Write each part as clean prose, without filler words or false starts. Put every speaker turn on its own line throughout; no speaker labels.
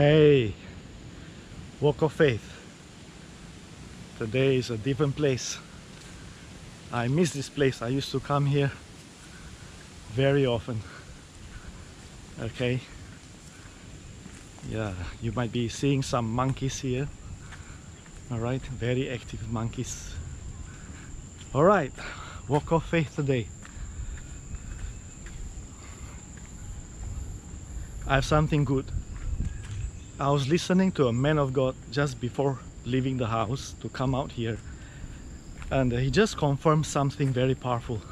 Hey, walk of faith. Today is a different place. I miss this place. I used to come here very often. Okay. Yeah, you might be seeing some monkeys here. Alright, very active monkeys. Alright, walk of faith today. I have something good. I was listening to a man of God just before leaving the house to come out here, and he just confirmed something very powerful,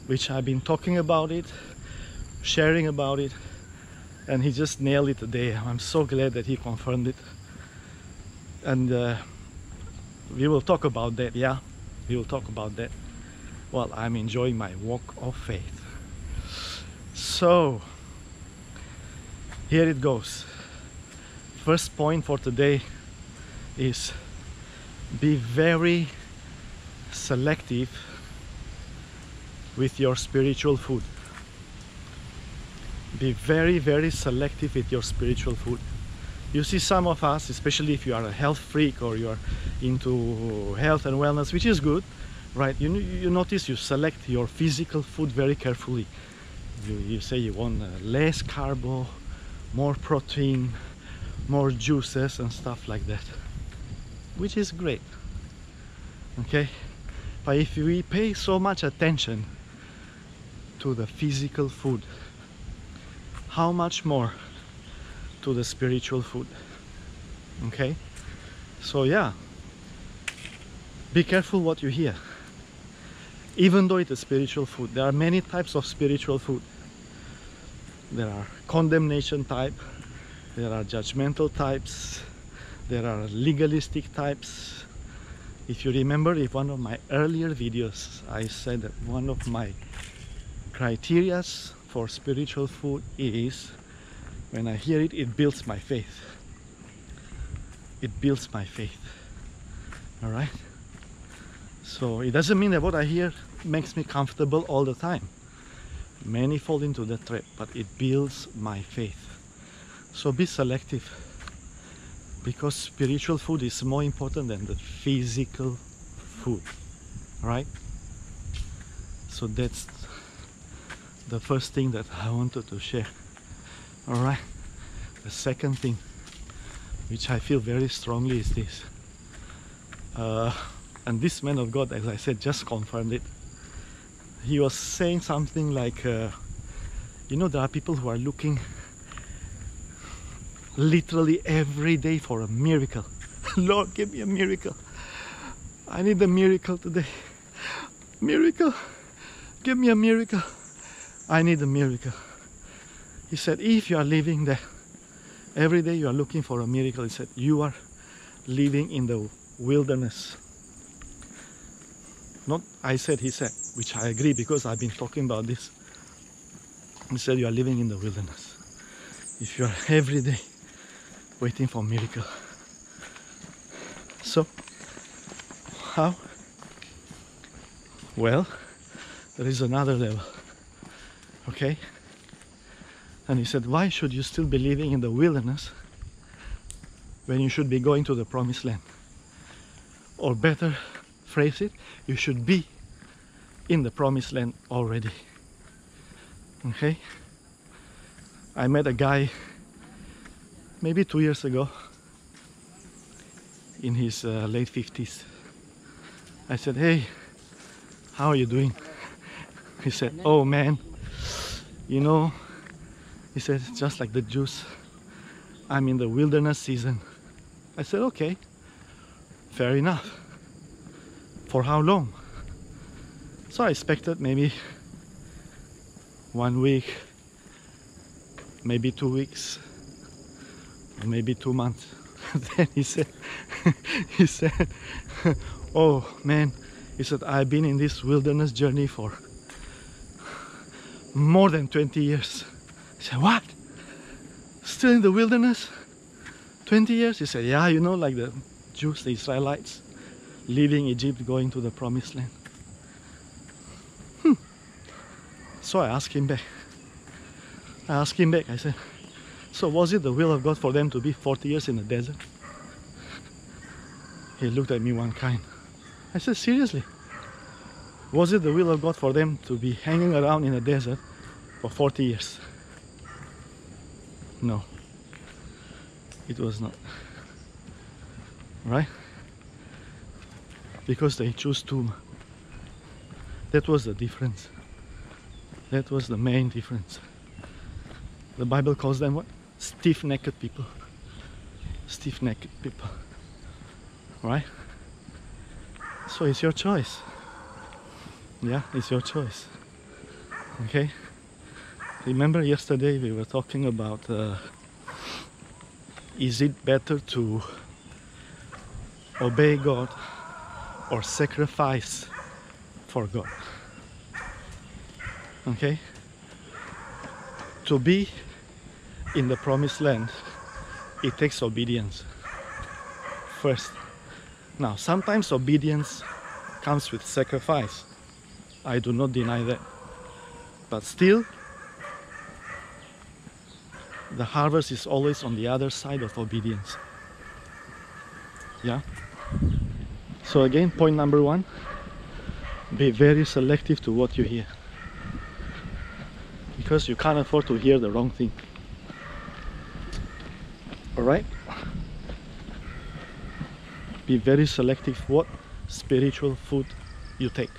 which I've been talking about it, sharing about it, and he just nailed it today. I'm so glad that he confirmed it, and we will talk about that. Yeah, we will talk about that while I'm enjoying my walk of faith. So here it goes. First point for today is be very selective with your spiritual food. Be very selective with your spiritual food. You see, some of us, especially if you are a health freak or you are into health and wellness, which is good, right? You notice you select your physical food very carefully. You say you want less carbo, more protein, more juices and stuff like that, which is great. Okay, but if we pay so much attention to the physical food, how much more to the spiritual food? Okay, so yeah, be careful what you hear. Even though it is spiritual food, there are many types of spiritual food. There are condemnation type, there are judgmental types, there are legalistic types. If you remember, in one of my earlier videos, I said that one of my criteria for spiritual food is, when I hear it, it builds my faith. It builds my faith. All right? So it doesn't mean that what I hear makes me comfortable all the time. Many fall into the trap, but it builds my faith. So be selective, because spiritual food is more important than the physical food, right? So that's the first thing that I wanted to share. All right. The second thing, which I feel very strongly, is this. And this man of God, as I said, just confirmed it. He was saying something like, you know, there are people who are looking literally every day for a miracle. Lord, give me a miracle. I need a miracle today. Miracle. Give me a miracle. I need a miracle. He said, if you are living there, every day you are looking for a miracle, he said, you are living in the wilderness. Not I said, he said, which I agree, because I've been talking about this. He said, you are living in the wilderness. If you are every day waiting for a miracle. So, how? Well, there is another level. Okay? And he said, why should you still be living in the wilderness when you should be going to the promised land? Or better phrase it, you should be in the promised land already. Okay? I met a guy maybe 2 years ago, in his late 50s. I said, hey, how are you doing? He said, oh man, you know, he said, just like the Jews, I'm in the wilderness season. I said, okay, fair enough. For how long? So I expected maybe 1 week, maybe 2 weeks, or maybe 2 months. Then he said, oh man, he said, I've been in this wilderness journey for more than 20 years. I said, what? Still in the wilderness? 20 years? He said, yeah, you know, like the Jews, the Israelites, leaving Egypt, going to the promised land. So I asked him back. I said, So was it the will of God for them to be 40 years in the desert? He looked at me one kind. I said, seriously? Was it the will of God for them to be hanging around in the desert for 40 years? No, it was not. Right? Because they chose to. That was the difference. That was the main difference. The Bible calls them what? Stiff-necked people. Stiff-necked people. Right? So it's your choice. Yeah, it's your choice. Okay? Remember yesterday we were talking about is it better to obey God or sacrifice for God? Okay? To be in the promised land, it takes obedience first. Now, sometimes obedience comes with sacrifice. I do not deny that. But still, the harvest is always on the other side of obedience. Yeah? So again, point number one, be very selective to what you hear. Because you can't afford to hear the wrong thing. Alright? Be very selective what spiritual food you take.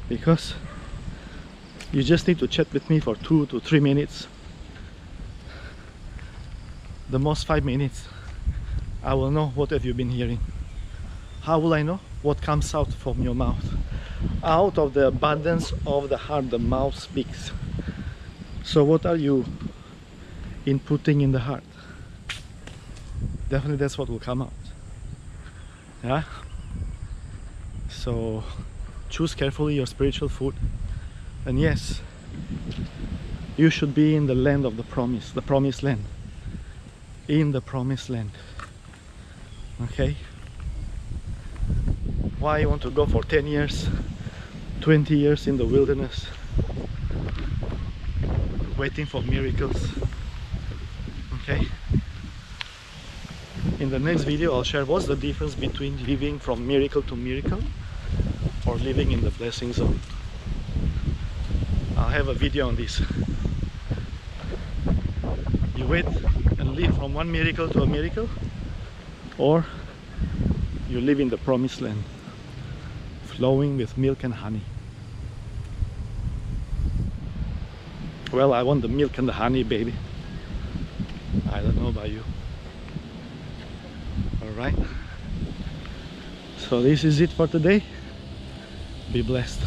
Because you just need to chat with me for 2 to 3 minutes. The most 5 minutes. I will know what have you been hearing. How will I know? What comes out from your mouth. Out of the abundance of the heart, the mouth speaks. So what are you inputting in the heart? Definitely that's what will come out. Yeah? So choose carefully your spiritual food. And yes, you should be in the land of the promised land. In the promised land. Okay? Why you want to go for 10 years, 20 years in the wilderness, waiting for miracles? Okay? In the next video I'll share what's the difference between living from miracle to miracle or living in the blessing zone. I'll have a video on this. You wait and live from one miracle to a miracle, or you live in the promised land, flowing with milk and honey. Well, I want the milk and the honey, baby. I don't know about you. Alright, so this is it for today. Be blessed.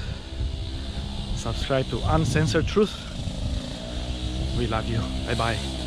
Subscribe to Uncensored Truth. We love you. Bye bye.